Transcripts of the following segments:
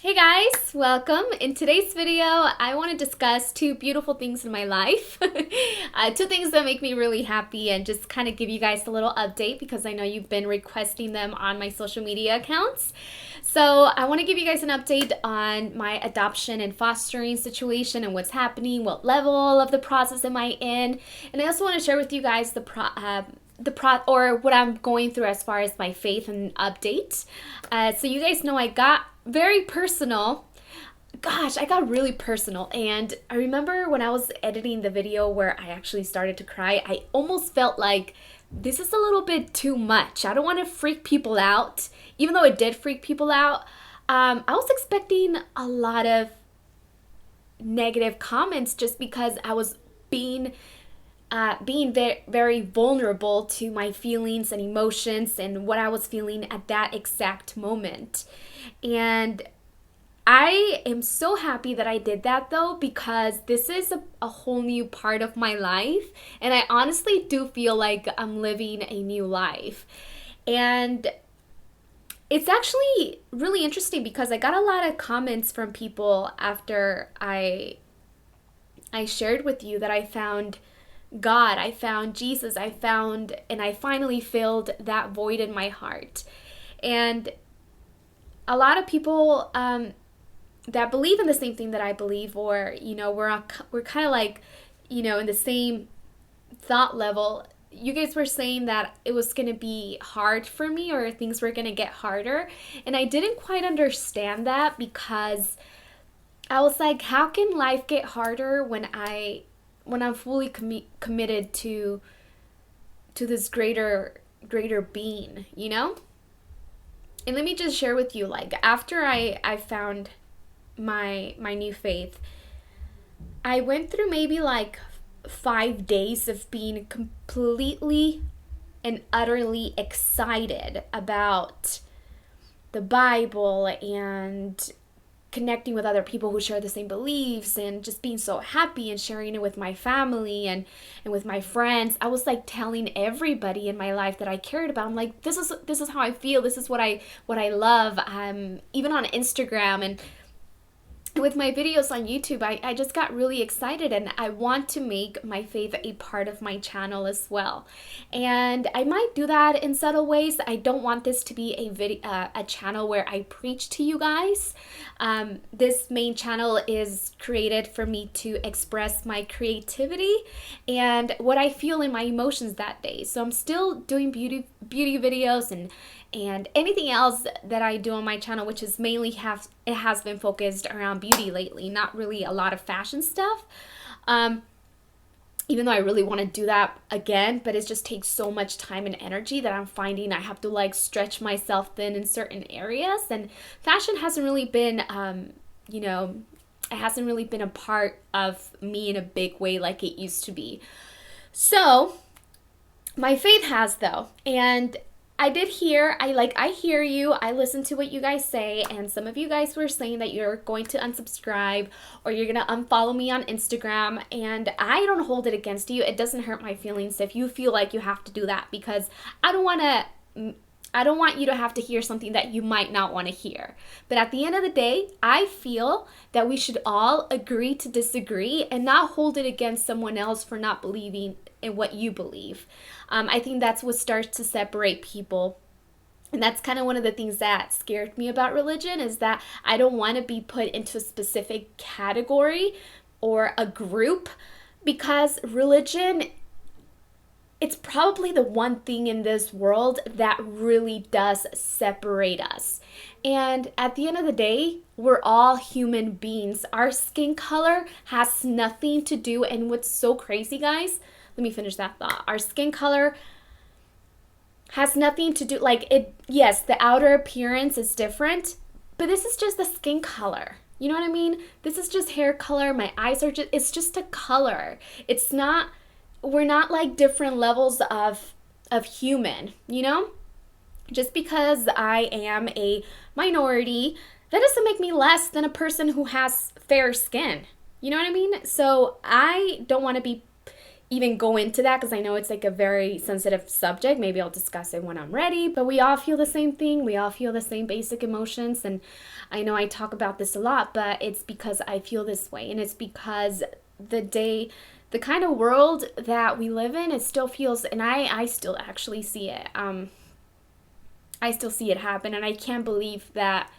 Hey guys, welcome. In today's video, I want to discuss two beautiful things in my life. Two things that make me really happy and just kind of give you guys a little update because I know you've been requesting them on my social media accounts. So I want to give you guys an update on my adoption and fostering situation and what's happening, what level of the process am I in, and I also want to share with you guys what I'm going through as far as my faith and update. So you guys know I got very personal. Gosh, I got really personal. And I remember when I was editing the video where I actually started to cry, I almost felt like this is a little bit too much. I don't want to freak people out, even though it did freak people out. I was expecting a lot of negative comments just because I was being very, very vulnerable to my feelings and emotions and what I was feeling at that exact moment. And I am so happy that I did that though, because this is a whole new part of my life. And I honestly do feel like I'm living a new life. And it's actually really interesting because I got a lot of comments from people after I shared with you that I found God, I found Jesus, and I finally filled that void in my heart. And a lot of people that believe in the same thing that I believe, or, we're kind of like, in the same thought level. You guys were saying that it was going to be hard for me or things were going to get harder. And I didn't quite understand that because I was like, how can life get harder when I'm fully committed to this greater being, And let me just share with you, like, after I found my new faith, I went through maybe like 5 days of being completely and utterly excited about the Bible and connecting with other people who share the same beliefs and just being so happy and sharing it with my family and with my friends. I was like telling everybody in my life that I cared about. I'm like, this is how I feel. This is what I love. Even on Instagram and with my videos on YouTube, I just got really excited, and I want to make my faith a part of my channel as well. And I might do that in subtle ways. I don't want this to be a channel where I preach to you guys. This main channel is created for me to express my creativity and what I feel in my emotions that day. So I'm still doing beauty videos and anything else that I do on my channel, which is mainly has been focused around beauty lately, not really a lot of fashion stuff. Even though I really want to do that again, but it just takes so much time and energy that I'm finding I have to like stretch myself thin in certain areas. And fashion hasn't really been, it hasn't really been a part of me in a big way like it used to be. So my faith has though, and I hear you. I listen to what you guys say, and some of you guys were saying that you're going to unsubscribe or you're going to unfollow me on Instagram, and I don't hold it against you. It doesn't hurt my feelings if you feel like you have to do that, because I don't want you to have to hear something that you might not want to hear. But at the end of the day, I feel that we should all agree to disagree and not hold it against someone else for not believing in what you believe. I think that's what starts to separate people. And that's kind of one of the things that scared me about religion, is that I don't want to be put into a specific category or a group, because religion, it's probably the one thing in this world that really does separate us. And at the end of the day, we're all human beings. Our skin color has nothing to do. And what's so crazy, guys, let me finish that thought. Our skin color has nothing to do, yes, the outer appearance is different, but this is just the skin color. You know what I mean? This is just hair color. My eyes are it's just a color. We're not like different levels of human, Just because I am a minority, that doesn't make me less than a person who has fair skin. You know what I mean? So I don't want to be even go into that because I know it's like a very sensitive subject. Maybe I'll discuss it when I'm ready, but we all feel the same thing. We all feel the same basic emotions, and I know I talk about this a lot, but it's because I feel this way, and it's because the kind of world that we live in, it still feels, and I still actually see it. I still see it happen, and I can't believe that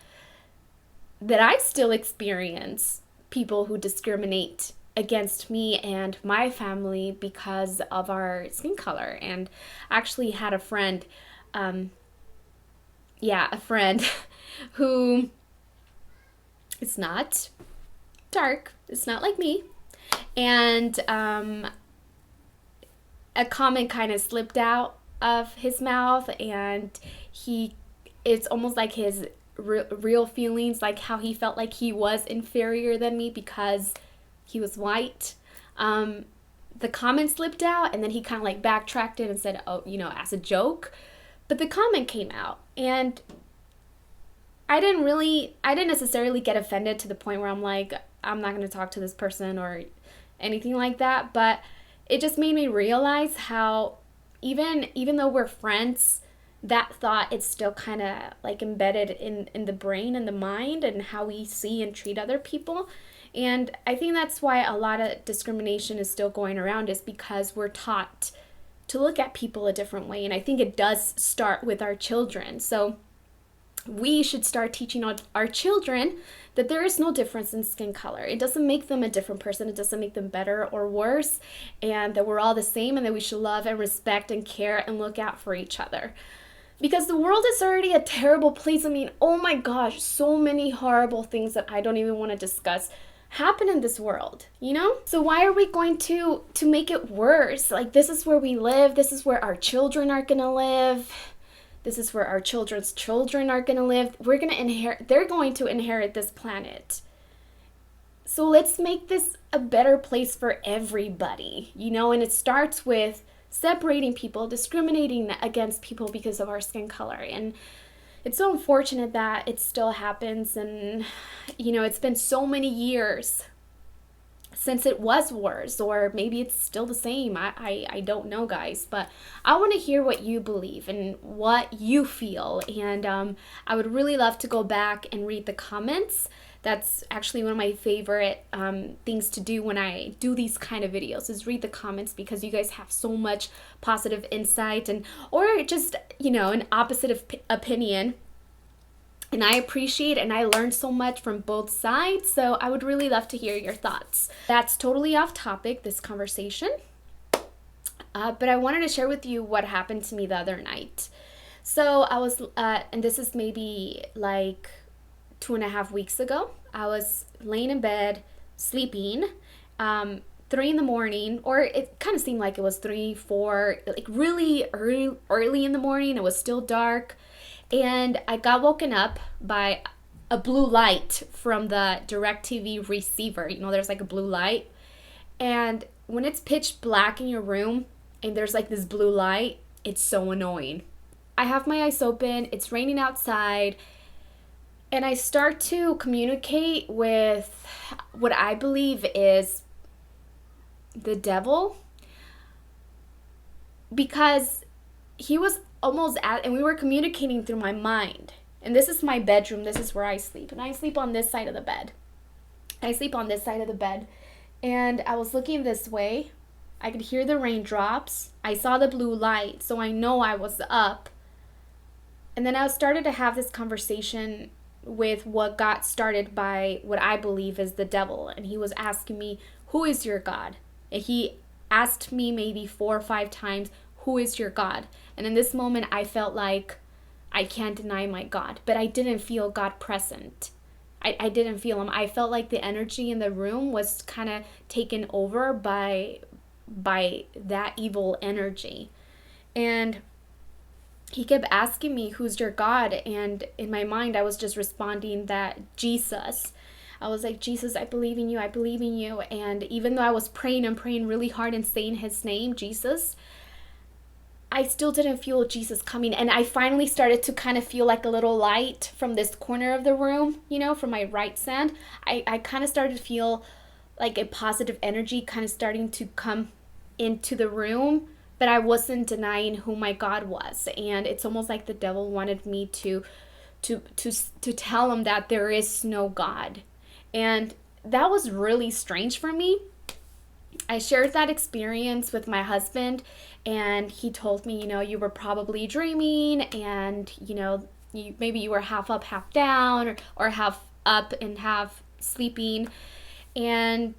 I still experience people who discriminate against me and my family because of our skin color. And I actually had a friend, a friend who is not dark, it's not like me, and a comment kind of slipped out of his mouth, and it's almost like his real feelings, like how he felt like he was inferior than me because he was white. The comment slipped out, and then he kind of like backtracked it and said, oh, as a joke. But the comment came out, and I didn't necessarily get offended to the point where I'm like, I'm not going to talk to this person or anything like that. But it just made me realize how even though we're friends, that thought is still kind of like embedded in the brain and the mind and how we see and treat other people. And I think that's why a lot of discrimination is still going around, is because we're taught to look at people a different way. And I think it does start with our children. So we should start teaching our children that there is no difference in skin color. It doesn't make them a different person. It doesn't make them better or worse. And that we're all the same, and that we should love and respect and care and look out for each other. Because the world is already a terrible place. I mean, oh my gosh, so many horrible things that I don't even want to discuss happen in this world, So why are we going to make it worse? Like, this is where we live. This is where our children are going to live. This is where our children's children are going to live. They're going to inherit this planet. So let's make this a better place for everybody, and it starts with separating people, discriminating against people because of our skin color. And it's so unfortunate that it still happens. And, it's been so many years since it was worse, or maybe it's still the same. I don't know, guys, but I want to hear what you believe and what you feel. And I would really love to go back and read the comments. That's actually one of my favorite things to do when I do these kind of videos, is read the comments, because you guys have so much positive insight or just, an opposite opinion. And I appreciate and I learned so much from both sides. So I would really love to hear your thoughts. That's totally off topic, this conversation. But I wanted to share with you what happened to me the other night. So I was, and this is maybe like 2.5 weeks ago, I was laying in bed, sleeping, 3 a.m, or it kind of seemed like it was 3, 4, like really early in the morning. It was still dark, and I got woken up by a blue light from the DirecTV receiver. There's like a blue light, and when it's pitch black in your room and there's like this blue light, it's so annoying. I have my eyes open, it's raining outside, and I start to communicate with what I believe is the devil, because he was almost and we were communicating through my mind. And this is my bedroom, this is where I sleep, and I sleep on this side of the bed. And I was looking this way. I could hear the raindrops. I saw the blue light, so I know I was up. And then I started to have this conversation with what got started by what I believe is the devil. And he was asking me, who is your God? And he asked me maybe 4 or 5 times, who is your God? And in this moment, I felt like I can't deny my God, but I didn't feel God present. I didn't feel him. I felt like the energy in the room was kind of taken over by that evil energy. And he kept asking me, who's your God? And in my mind, I was just responding that Jesus. I was like, Jesus, I believe in you. I believe in you. And even though I was praying really hard and saying his name, Jesus, I still didn't feel Jesus coming. And I finally started to kind of feel like a little light from this corner of the room, from my right side. I kind of started to feel like a positive energy kind of starting to come into the room, but I wasn't denying who my God was. And it's almost like the devil wanted me to tell him that there is no God. And that was really strange for me. I shared that experience with my husband, and he told me, you were probably dreaming, and maybe you were half up, half down, or half up and half sleeping. And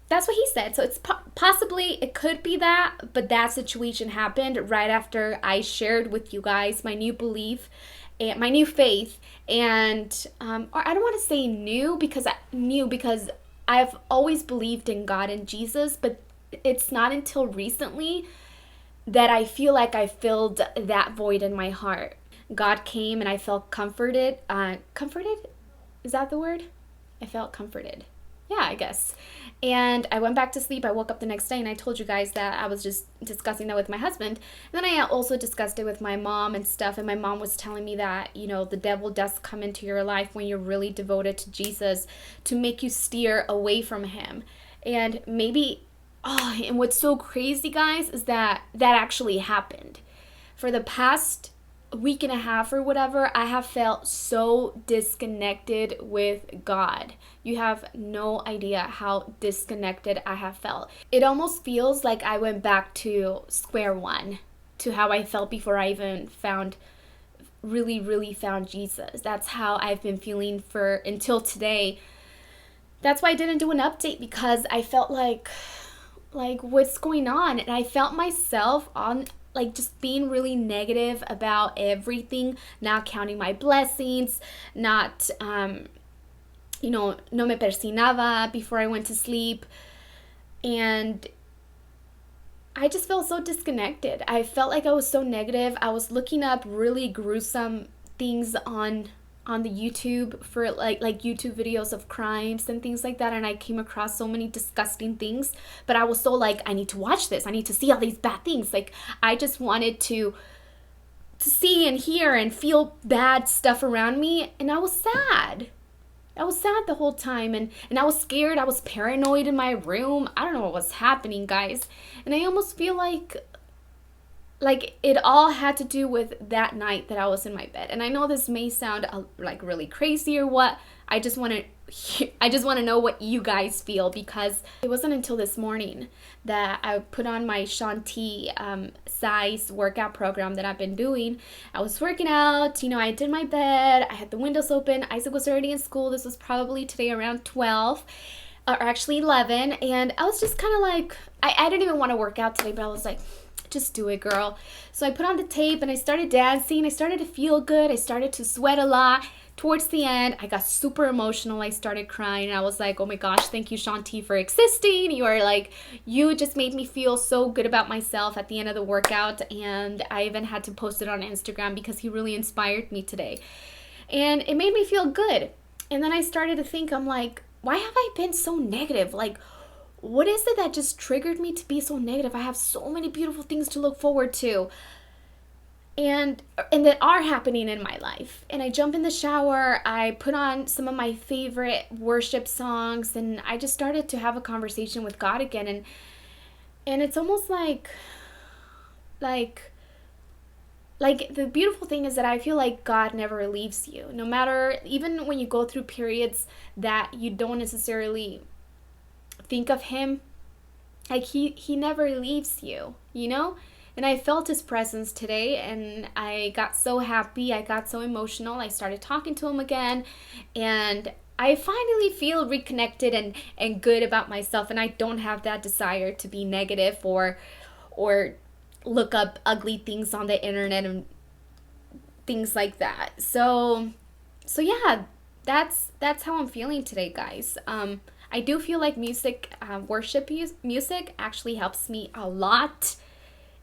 that's what he said. So it's possibly, it could be that, but that situation happened right after I shared with you guys my new belief and my new faith. And or I don't want to say because I've always believed in God and Jesus, but it's not until recently that I feel like I filled that void in my heart. God came and I felt comforted. Comforted? Is that the word? I felt comforted. Yeah, I guess. And I went back to sleep. I woke up the next day, and I told you guys that I was just discussing that with my husband. And then I also discussed it with my mom and stuff. And my mom was telling me that, the devil does come into your life when you're really devoted to Jesus to make you steer away from him. And maybe, and what's so crazy, guys, is that actually happened. For the past week and a half or whatever, I have felt so disconnected with God. You have no idea how disconnected I have felt. It almost feels like I went back to square one, to how I felt before I even really found Jesus. That's how I've been feeling until today. That's why I didn't do an update, because I felt like what's going on? And I felt myself on just being really negative about everything, not counting my blessings, not, no me persinaba before I went to sleep. And I just felt so disconnected. I felt like I was so negative. I was looking up really gruesome things on the YouTube for like YouTube videos of crimes and things like that, and I came across so many disgusting things, but I was so I need to watch this. I need to see all these bad things. I just wanted to see and hear and feel bad stuff around me, and I was sad. I was sad the whole time, and I was scared. I was paranoid in my room. I don't know what was happening, guys. And I almost feel like it all had to do with that night that I was in my bed. And I know this may sound really crazy or what. I just want to know what you guys feel, because it wasn't until this morning that I put on my Shanti size workout program that I've been doing. I was working out, I did my bed, I had the windows open. Isaac was already in school. This was probably today around 12 or actually 11, and I was just kind of I didn't even want to work out today, but I was like, just do it, girl. So I put on the tape and I started dancing. I started to feel good. I started to sweat a lot. Towards the end, I got super emotional. I started crying, and I was like, oh my gosh, thank you, Shanti, for existing. You just made me feel so good about myself at the end of the workout. And I even had to post it on Instagram because he really inspired me today. And it made me feel good. And then I started to think, I'm like, why have I been so negative? What is it that just triggered me to be so negative? I have so many beautiful things to look forward to, and that are happening in my life. And I jump in the shower, I put on some of my favorite worship songs, and I just started to have a conversation with God again. And it's almost like the beautiful thing is that I feel like God never leaves you. No matter, even when you go through periods that you don't necessarily think of him, he never leaves you, And I felt his presence today, and I got so happy. I got so emotional. I started talking to him again, and I finally feel reconnected and good about myself, and I don't have that desire to be negative or look up ugly things on the internet and things like that. So yeah, that's how I'm feeling today, guys. I do feel like music, worship music actually helps me a lot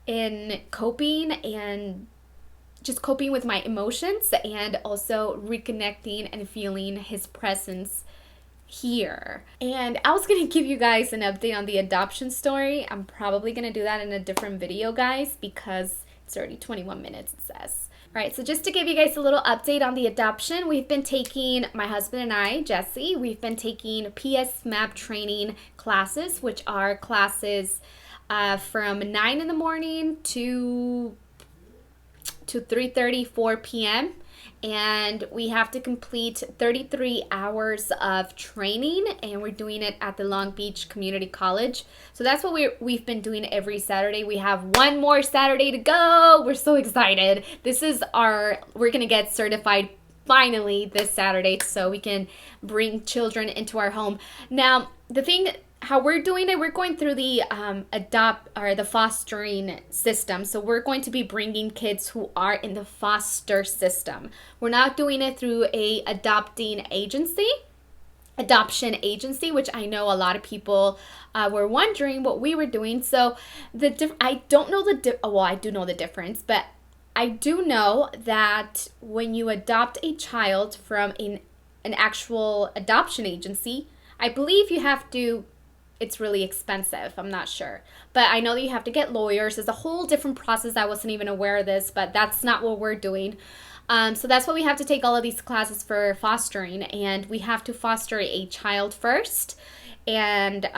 in coping and just coping with my emotions, and also reconnecting and feeling his presence here. And I was going to give you guys an update on the adoption story. I'm probably going to do that in a different video, guys, because it's already 21 minutes, it says. All right, so just to give you guys a little update on the adoption, we've been taking, my husband and I, Jesse, we've been taking PS MAP training classes, which are classes from 9 in the morning to 3:30, 4 p.m. And we have to complete 33 hours of training, and we're doing it at the Long Beach Community College. So that's what we've been doing every Saturday. We have one more Saturday to go. We're so excited. We're gonna get certified finally this Saturday, so we can bring children into our home. Now, how we're doing it, we're going through the the fostering system. So we're going to be bringing kids who are in the foster system. We're not doing it through a adoption agency, which I know a lot of people were wondering what we were doing. So I don't know I do know the difference, but I do know that when you adopt a child from an actual adoption agency, I believe you have to. It's really expensive. I'm not sure. But I know that you have to get lawyers. There's a whole different process. I wasn't even aware of this, but that's not what we're doing. So that's why we have to take all of these classes for fostering. And we have to foster a child first. And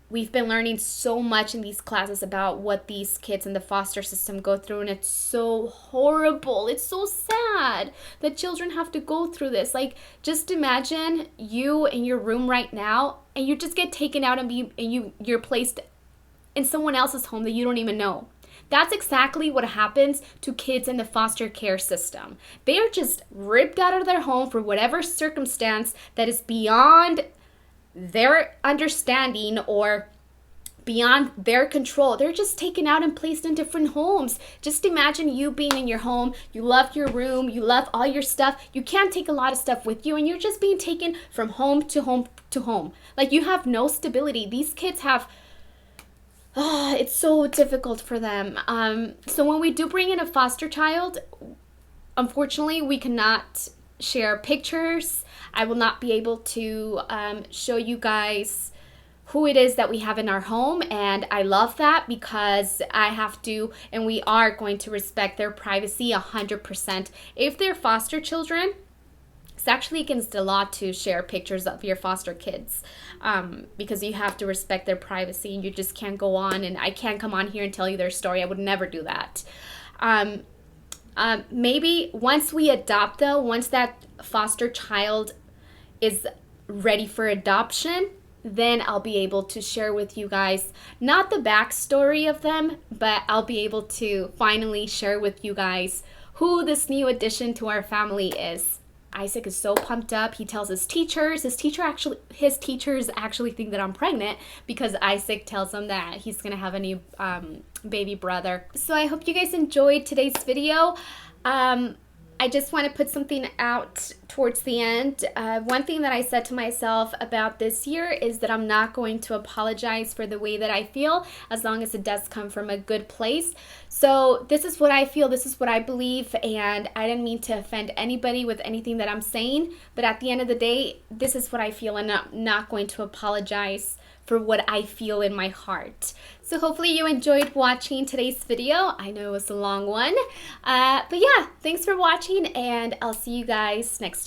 we've been learning so much in these classes about what these kids in the foster system go through. And it's so horrible. It's so sad that children have to go through this. Like, just imagine you in your room right now, and you just get taken out and you're placed in someone else's home that you don't even know. That's exactly what happens to kids in the foster care system. They are just ripped out of their home for whatever circumstance that is beyond their understanding or beyond their control. They're just taken out and placed in different homes. Just imagine you being in your home. You love your room. You love all your stuff. You can't take a lot of stuff with you, and you're just being taken from home to home to home. Like, you have no stability. These kids have it's so difficult for them. So when we do bring in a foster child, unfortunately, we cannot share pictures. I will not be able to show you guys who it is that we have in our home, and I love that because I have to, and we are going to respect their privacy 100%. If they're foster children, it's actually against the law to share pictures of your foster kids because you have to respect their privacy, and you just can't go on, and I can't come on here and tell you their story. I would never do that. Maybe once we adopt, though, once that foster child is ready for adoption, then I'll be able to share with you guys, not the backstory of them, but I'll be able to finally share with you guys who this new addition to our family is. Isaac is so pumped up. He tells his teachers. His teachers actually think that I'm pregnant because Isaac tells them that he's gonna have a new baby brother. So I hope you guys enjoyed today's video. I just want to put something out towards the end. One thing that I said to myself about this year is that I'm not going to apologize for the way that I feel as long as it does come from a good place. So this is what I feel, this is what I believe, and I didn't mean to offend anybody with anything that I'm saying, but at the end of the day, this is what I feel, and I'm not going to apologize for what I feel in my heart. So hopefully you enjoyed watching today's video. I know it was a long one, but yeah, thanks for watching, and I'll see you guys next